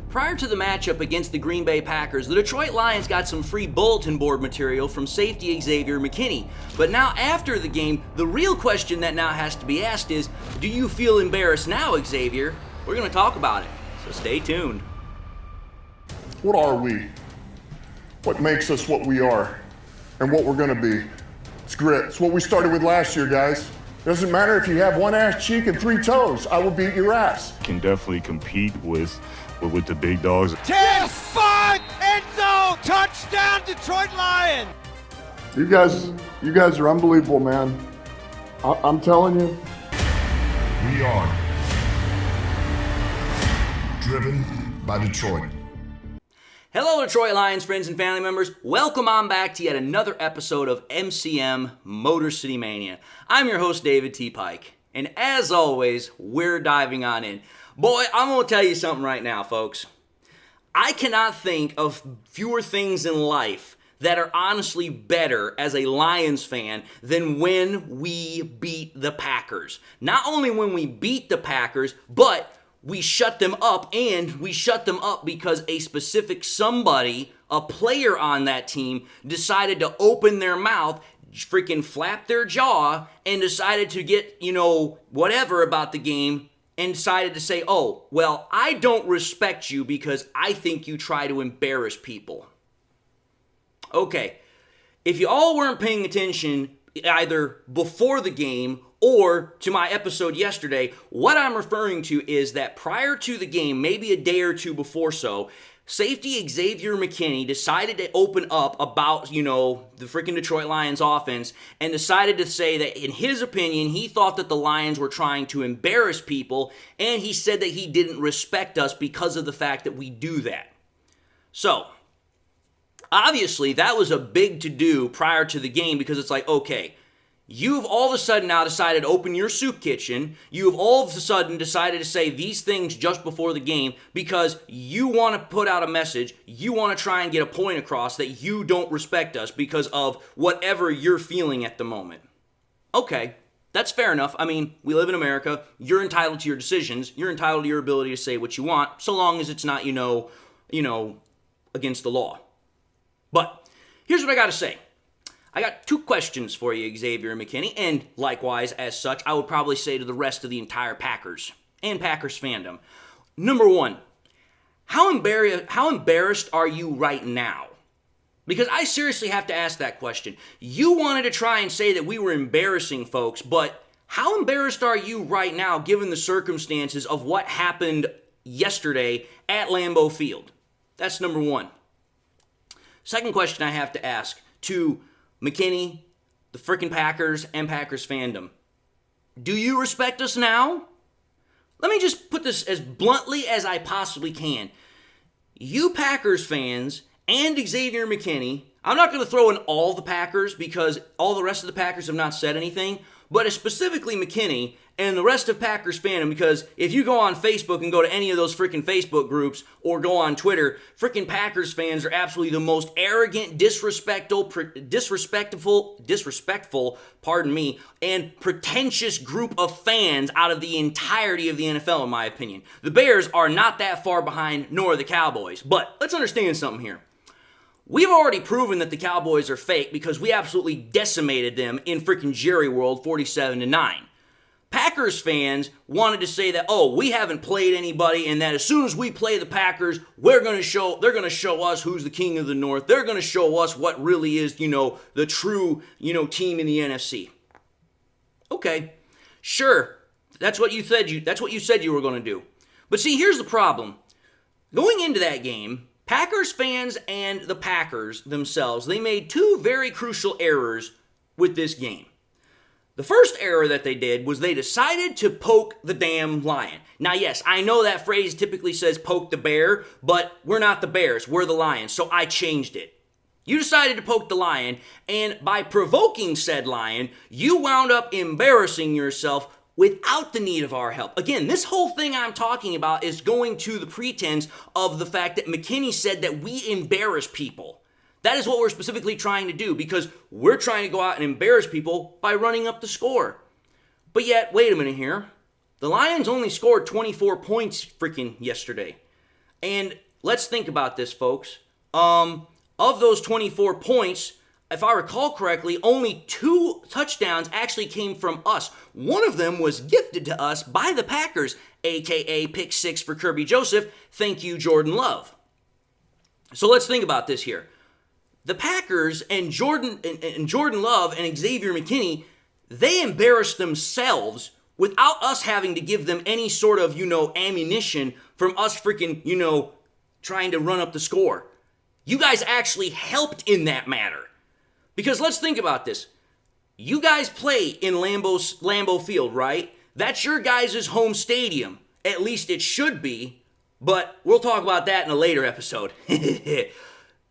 Prior to the matchup against the Green Bay Packers, the Detroit Lions got some free bulletin board material from safety Xavier McKinney. But now after the game, the real question that now has to be asked is, do you feel embarrassed now, Xavier? We're going to talk about it, so stay tuned. What are we? What makes us what we are and what we're going to be? It's grit. It's what we started with last year, guys. It doesn't matter if you have one ass cheek and 3 toes. I will beat your ass. Can definitely compete with the big dogs. 10-5, end zone, touchdown, Detroit Lions. You guys are unbelievable, man. I'm telling you. We are driven by Detroit. Hello, Detroit Lions friends and family members. Welcome on back to yet another episode of MCM Motor City Mania. I'm your host, David T. Pike. And as always, we're diving on in. Boy, I'm going to tell you something right now, folks. I cannot think of fewer things in life that are honestly better as a Lions fan than when we beat the Packers. Not only when we beat the Packers, but we shut them up, and we shut them up because a specific somebody, a player on that team, decided to open their mouth, freaking flap their jaw, and decided to get, whatever about the game, and decided to say, oh, well, I don't respect you because I think you try to embarrass people. Okay, if you all weren't paying attention either before the game or to my episode yesterday, what I'm referring to is that prior to the game, maybe a day or two before so, safety Xavier McKinney decided to open up about, the freaking Detroit Lions offense and decided to say that in his opinion, he thought that the Lions were trying to embarrass people, and he said that he didn't respect us because of the fact that we do that. So, obviously, that was a big to-do prior to the game because it's like, okay, you've all of a sudden now decided to open your soup kitchen. You've all of a sudden decided to say these things just before the game because you want to put out a message. You want to try and get a point across that you don't respect us because of whatever you're feeling at the moment. Okay, that's fair enough. I mean, we live in America. You're entitled to your decisions. You're entitled to your ability to say what you want, so long as it's not, against the law. But here's what I got to say. I got 2 questions for you, Xavier McKinney, and likewise, as such, I would probably say to the rest of the entire Packers and Packers fandom. Number 1, how embarrassed are you right now? Because I seriously have to ask that question. You wanted to try and say that we were embarrassing folks, but how embarrassed are you right now given the circumstances of what happened yesterday at Lambeau Field? That's number 1. Second question I have to ask to McKinney, the frickin' Packers, and Packers fandom. Do you respect us now? Let me just put this as bluntly as I possibly can. You Packers fans and Xavier McKinney, I'm not going to throw in all the Packers because all the rest of the Packers have not said anything, but specifically McKinney and the rest of Packers fandom, because if you go on Facebook and go to any of those freaking Facebook groups or go on Twitter, freaking Packers fans are absolutely the most arrogant, disrespectful, and pretentious group of fans out of the entirety of the NFL, in my opinion. The Bears are not that far behind, nor are the Cowboys. But let's understand something here. We've already proven that the Cowboys are fake because we absolutely decimated them in freaking Jerry World 47-9. Packers fans wanted to say that, oh, we haven't played anybody, and that as soon as we play the Packers, they're going to show us who's the king of the North. They're going to show us what really is, the true, team in the NFC. Okay, sure, that's what you said you were going to do. But see, here's the problem. Going into that game, Packers fans and the Packers themselves, they made 2 very crucial errors with this game. The first error that they did was they decided to poke the damn lion. Now, yes, I know that phrase typically says poke the bear, but we're not the Bears, we're the Lions, so I changed it. You decided to poke the lion, and by provoking said lion, you wound up embarrassing yourself without the need of our help. Again, this whole thing I'm talking about is going to the pretense of the fact that McKinney said that we embarrass people. That is what we're specifically trying to do because we're trying to go out and embarrass people by running up the score. But yet, wait a minute here. The Lions only scored 24 points freaking yesterday. And let's think about this, folks. Of those 24 points, if I recall correctly, only 2 touchdowns actually came from us. One of them was gifted to us by the Packers, aka pick 6 for Kirby Joseph. Thank you, Jordan Love. So let's think about this here. The Packers and Jordan Love and Xavier McKinney, they embarrassed themselves without us having to give them any sort of, ammunition from us freaking, trying to run up the score. You guys actually helped in that matter. Because let's think about this. You guys play in Lambeau Field, right? That's your guys' home stadium. At least it should be. But we'll talk about that in a later episode.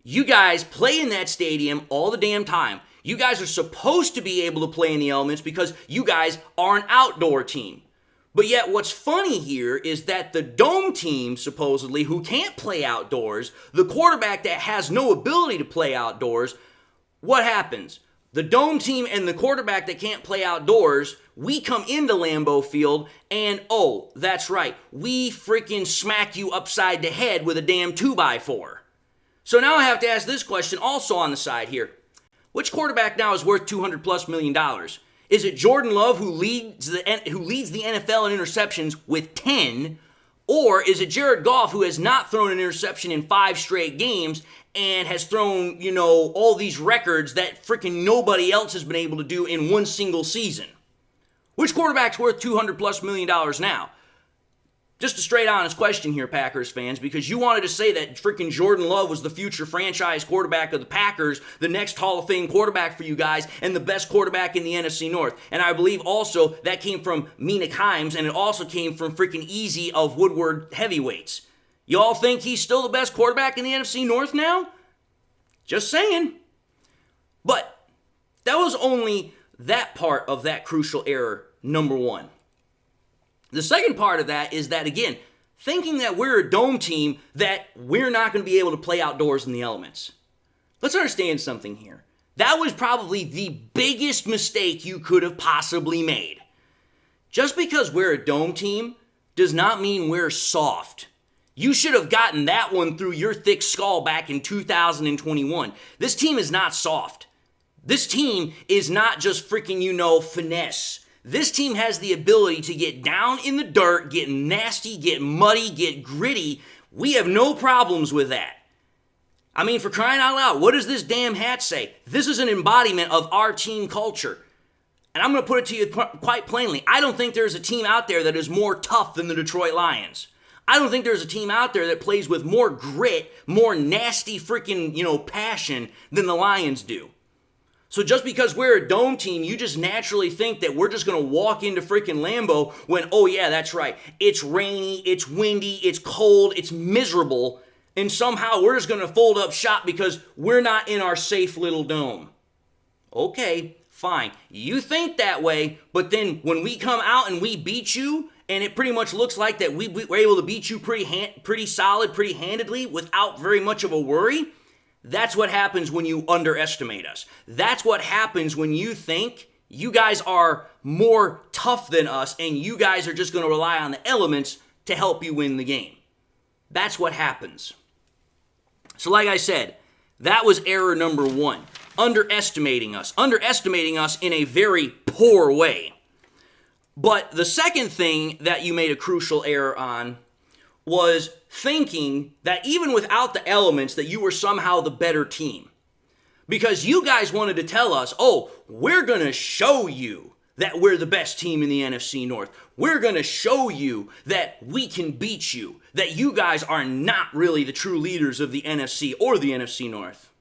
You guys play in that stadium all the damn time. You guys are supposed to be able to play in the elements because you guys are an outdoor team. But yet what's funny here is that the dome team, supposedly, who can't play outdoors, the quarterback that has no ability to play outdoors, what happens? The dome team and the quarterback that can't play outdoors, we come into Lambeau Field and, oh, that's right, we freaking smack you upside the head with a damn 2x4. So now I have to ask this question also on the side here. Which quarterback now is worth $200+ million? Is it Jordan Love who leads the NFL in interceptions with 10? Or is it Jared Goff who has not thrown an interception in 5 straight games and has thrown, all these records that freaking nobody else has been able to do in one single season? Which quarterback's worth $200+ million now? Just a straight honest question here, Packers fans, because you wanted to say that freaking Jordan Love was the future franchise quarterback of the Packers, the next Hall of Fame quarterback for you guys, and the best quarterback in the NFC North. And I believe also that came from Mina Kimes, and it also came from freaking Easy of Woodward Heavyweights. Y'all think he's still the best quarterback in the NFC North now? Just saying. But that was only that part of that crucial error, number 1. The second part of that is that, again, thinking that we're a dome team, that we're not going to be able to play outdoors in the elements. Let's understand something here. That was probably the biggest mistake you could have possibly made. Just because we're a dome team does not mean we're soft. You should have gotten that one through your thick skull back in 2021. This team is not soft. This team is not just freaking, finesse. This team has the ability to get down in the dirt, get nasty, get muddy, get gritty. We have no problems with that. I mean, for crying out loud, what does this damn hat say? This is an embodiment of our team culture. And I'm going to put it to you quite plainly. I don't think there's a team out there that is more tough than the Detroit Lions. I don't think there's a team out there that plays with more grit, more nasty freaking, passion than the Lions do. So just because we're a dome team, you just naturally think that we're just going to walk into freaking Lambeau when, oh yeah, that's right, it's rainy, it's windy, it's cold, it's miserable, and somehow we're just going to fold up shop because we're not in our safe little dome. Okay, fine. You think that way, but then when we come out and we beat you, and it pretty much looks like that we were able to beat you pretty solid, pretty handedly, without very much of a worry, that's what happens when you underestimate us. That's what happens when you think you guys are more tough than us and you guys are just going to rely on the elements to help you win the game. That's what happens. So like I said, that was error number 1. Underestimating us in a very poor way. But the second thing that you made a crucial error on was thinking that even without the elements that you were somehow the better team. Because you guys wanted to tell us, oh, we're going to show you that we're the best team in the NFC North. We're going to show you that we can beat you, that you guys are not really the true leaders of the NFC or the NFC North.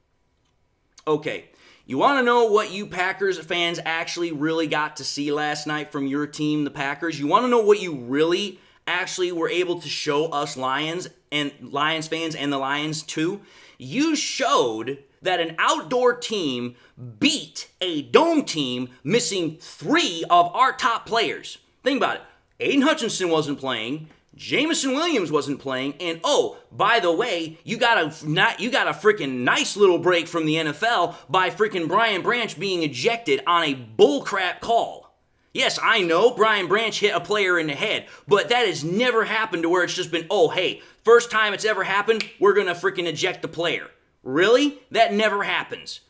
Okay, you want to know what you Packers fans actually really got to see last night from your team, the Packers? You want to know what you really actually were able to show us Lions fans and the Lions too? You showed that an outdoor team beat a dome team missing 3 of our top players. Think about it. Aiden Hutchinson wasn't playing, Jameson Williams wasn't playing, and oh, by the way, you got a freaking nice little break from the NFL by freaking Brian Branch being ejected on a bullcrap call. Yes, I know Brian Branch hit a player in the head, but that has never happened to where it's just been, oh, hey, first time it's ever happened, we're going to freaking eject the player. Really? That never happens.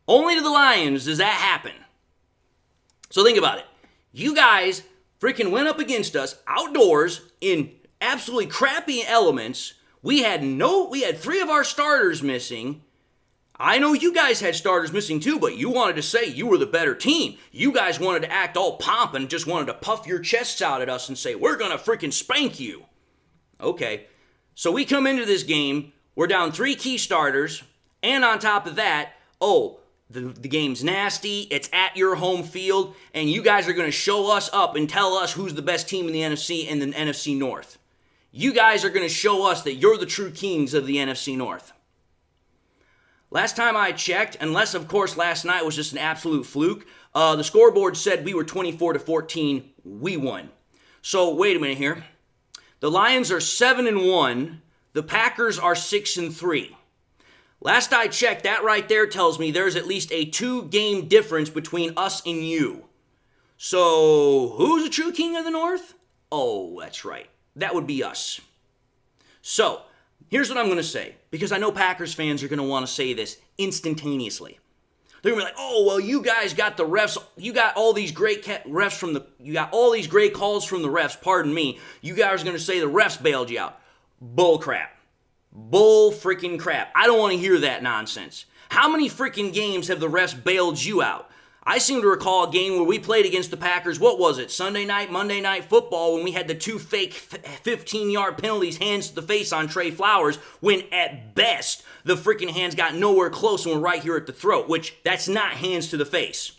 Only to the Lions does that happen. So think about it. You guys freaking went up against us outdoors in absolutely crappy elements. We had 3 of our starters missing. I know you guys had starters missing too, but you wanted to say you were the better team. You guys wanted to act all pomp and just wanted to puff your chests out at us and say, we're going to freaking spank you. Okay, so we come into this game, we're down 3 key starters, and on top of that, the game's nasty, it's at your home field, and you guys are going to show us up and tell us who's the best team in the NFC and the NFC North. You guys are going to show us that you're the true kings of the NFC North. Last time I checked, unless of course last night was just an absolute fluke, the scoreboard said we were 24-14, we won. So wait a minute here. The Lions are 7-1, the Packers are 6-3. Last I checked, that right there tells me there's at least a 2-game difference between us and you. So who's the true king of the North? Oh, that's right. That would be us. So, here's what I'm going to say, because I know Packers fans are going to want to say this instantaneously. They're going to be like, oh, well, you guys got the refs, you got all these great you got all these great calls from the refs, pardon me. You guys are going to say the refs bailed you out. Bull crap. Bull freaking crap. I don't want to hear that nonsense. How many freaking games have the refs bailed you out? I seem to recall a game where we played against the Packers, what was it, Sunday night, Monday Night Football, when we had the 2 fake 15-yard penalties, hands to the face on Trey Flowers, when at best, the freaking hands got nowhere close and were right here at the throat, which that's not hands to the face.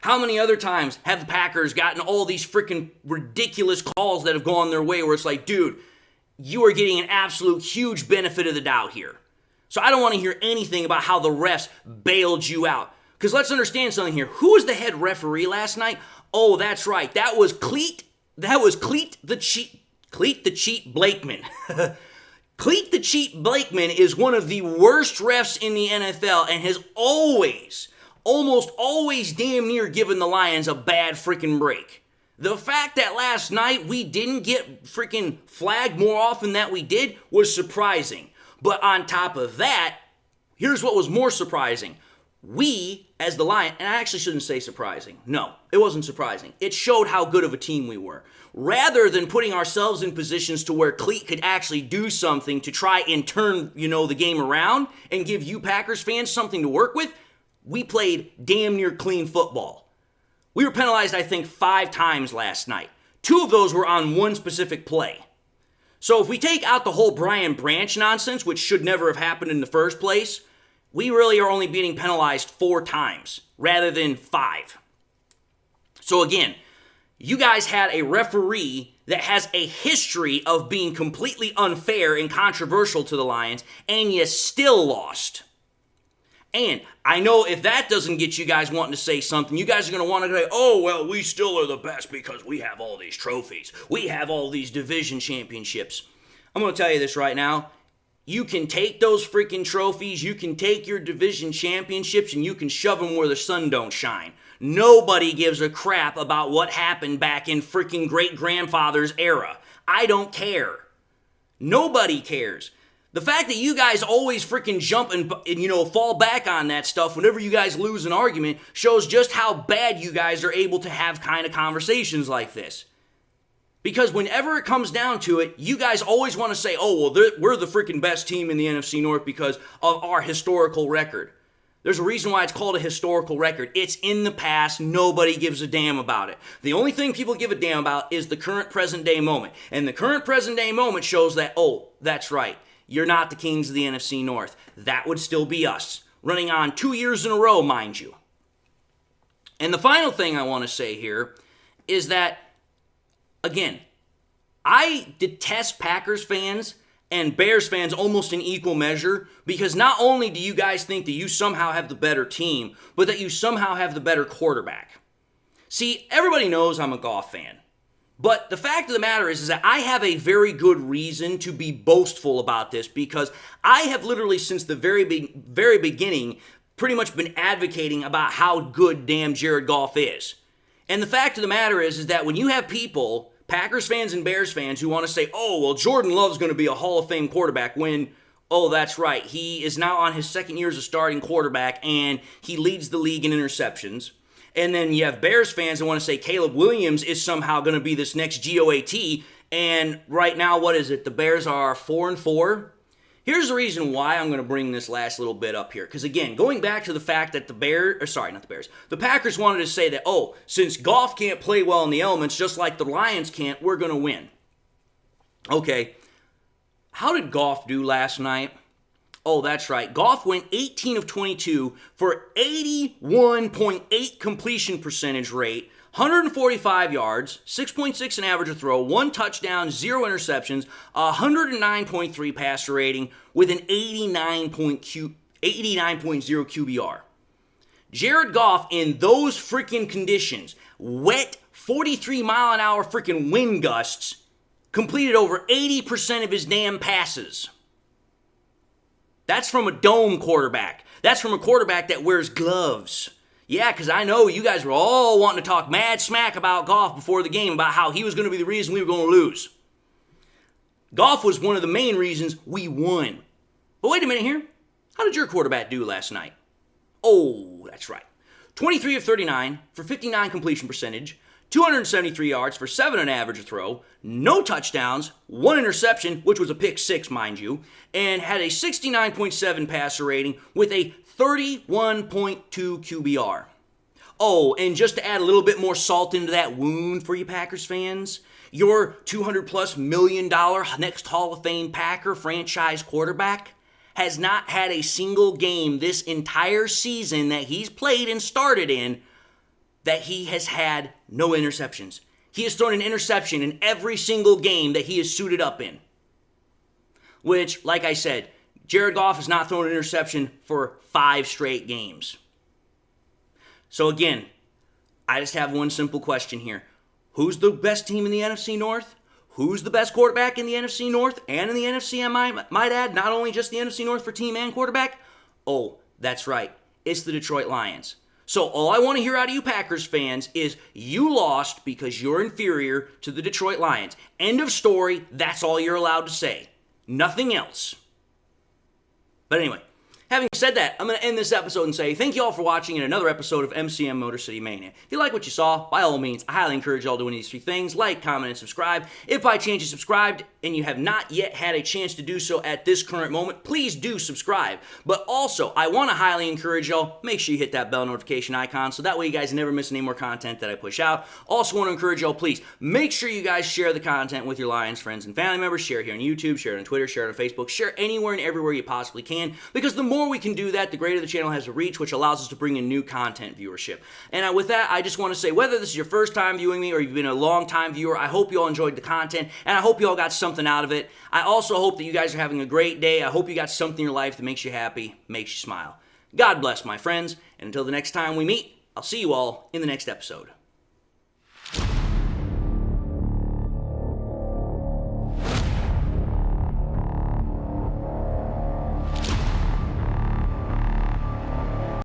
How many other times have the Packers gotten all these freaking ridiculous calls that have gone their way where it's like, dude, you are getting an absolute huge benefit of the doubt here. So I don't want to hear anything about how the refs bailed you out. Because let's understand something here. Who was the head referee last night? Oh, that's right. That was Cleat the Cheat Blakeman. Cleat the Cheat Blakeman is one of the worst refs in the NFL and has almost always damn near given the Lions a bad freaking break. The fact that last night we didn't get freaking flagged more often than we did was surprising. But on top of that, here's what was more surprising. We, as the Lions, and I actually shouldn't say surprising. No, it wasn't surprising. It showed how good of a team we were. Rather than putting ourselves in positions to where Cleat could actually do something to try and turn, the game around and give you Packers fans something to work with, we played damn near clean football. We were penalized, I think, 5 times last night. 2 of those were on one specific play. So if we take out the whole Brian Branch nonsense, which should never have happened in the first place, we really are only being penalized 4 times rather than 5. So again, you guys had a referee that has a history of being completely unfair and controversial to the Lions, and you still lost. And I know if that doesn't get you guys wanting to say something, you guys are going to want to say, oh, well, we still are the best because we have all these trophies. We have all these division championships. I'm going to tell you this right now. You can take those freaking trophies, you can take your division championships, and you can shove them where the sun don't shine. Nobody gives a crap about what happened back in freaking great-grandfather's era. I don't care. Nobody cares. The fact that you guys always freaking jump and fall back on that stuff whenever you guys lose an argument shows just how bad you guys are able to have kind of conversations like this. Because whenever it comes down to it, you guys always want to say, oh, well, we're the freaking best team in the NFC North because of our historical record. There's a reason why it's called a historical record. It's in the past. Nobody gives a damn about it. The only thing people give a damn about is the current present day moment. And the current present day moment shows that, oh, that's right. You're not the kings of the NFC North. That would still be us. Running on 2 years in a row, mind you. And the final thing I want to say here is that, again, I detest Packers fans and Bears fans almost in equal measure because not only do you guys think that you somehow have the better team, but that you somehow have the better quarterback. See, everybody knows I'm a Goff fan. But the fact of the matter is that I have a very good reason to be boastful about this because I have literally since the very beginning pretty much been advocating about how good damn Jared Goff is. And the fact of the matter is that when you have people, Packers fans and Bears fans, who want to say, oh, well, Jordan Love's going to be a Hall of Fame quarterback when, oh, that's right, he is now on his second year as a starting quarterback and he leads the league in interceptions. And then you have Bears fans that want to say Caleb Williams is somehow going to be this next GOAT. And right now, what is it? The Bears are 4-4. Here's the reason why I'm going to bring this last little bit up here. Because again, going back to the fact that the Packers wanted to say that, oh, since Goff can't play well in the elements, just like the Lions can't, we're going to win. Okay, how did Goff do last night? Oh, that's right. Goff went 18 of 22 for 81.8 completion percentage rate, 145 yards, 6.6 an average a throw, 1 touchdown, 0 interceptions, 109.3 passer rating with an 89.0 QBR. Jared Goff, in those freaking conditions, wet 43 mile an hour freaking wind gusts, completed over 80% of his damn passes. That's from a dome quarterback. That's from a quarterback that wears gloves. Yeah, because I know you guys were all wanting to talk mad smack about Goff before the game, about how he was going to be the reason we were going to lose. Goff was one of the main reasons we won. But wait a minute here. How did your quarterback do last night? Oh, that's right. 23 of 39 for 59 completion percentage, 273 yards for 7 an average a throw, no touchdowns, 1 interception, which was a pick 6, mind you, and had a 69.7 passer rating with a 31.2 QBR. Oh, and just to add a little bit more salt into that wound for you Packers fans, your $200+ million next Hall of Fame Packer franchise quarterback has not had a single game this entire season that he's played and started in that he has had no interceptions. He has thrown an interception in every single game that he is suited up in. Which, like I said, Jared Goff has not thrown an interception for 5 straight games. So again, I just have one simple question here. Who's the best team in the NFC North? Who's the best quarterback in the NFC North and in the NFC, I might add, not only just the NFC North for team and quarterback? Oh, that's right. It's the Detroit Lions. So all I want to hear out of you Packers fans is you lost because you're inferior to the Detroit Lions. End of story. That's all you're allowed to say. Nothing else. But anyway, having said that, I'm going to end this episode and say thank you all for watching in another episode of MCM Motor City Mania. If you like what you saw, by all means, I highly encourage you all doing these 3 things. Like, comment, and subscribe. If by chance you subscribed and you have not yet had a chance to do so at this current moment, please do subscribe. But also, I want to highly encourage y'all, make sure you hit that bell notification icon so that way you guys never miss any more content that I push out. Also want to encourage y'all, please, make sure you guys share the content with your Lions friends and family members. Share it here on YouTube, share it on Twitter, share it on Facebook, share anywhere and everywhere you possibly can, because the more we can do that, the greater the channel has a reach, which allows us to bring in new content viewership. And with that, I just want to say, whether this is your first time viewing me or you've been a long time viewer, I hope you all enjoyed the content, and I hope you all got something out of it. I also hope that you guys are having a great day. I hope you got something in your life that makes you happy, makes you smile. God bless, my friends, and until the next time we meet, I'll see you all in the next episode.